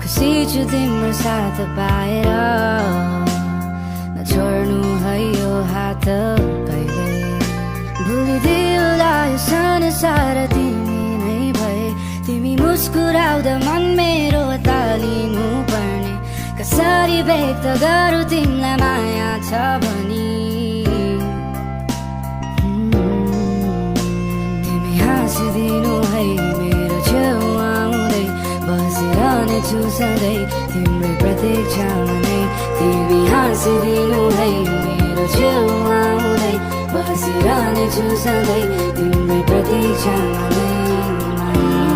खुसी छु तिम्रो साथ पाएर नछोड्नु है यो हात कहिले भुलिदिउँला यो संसार तिमी नै भए तिमी मुस्कुराउँदा मन मेरो तालिनु पर्ने कसरी व्यक्त गरौँ तिमीलाई माया छ भनी तिमी हाँसिदिनु है मेरो छेउमा आउँदै बसिरहनेछु सधैँ तिम्रै प्रतीक्षामा नै तिमी हाँसिदिनु है मेरो छेउमा आउँदै बसिरहनेछु सधैँ तिम्रै प्रतीक्षामा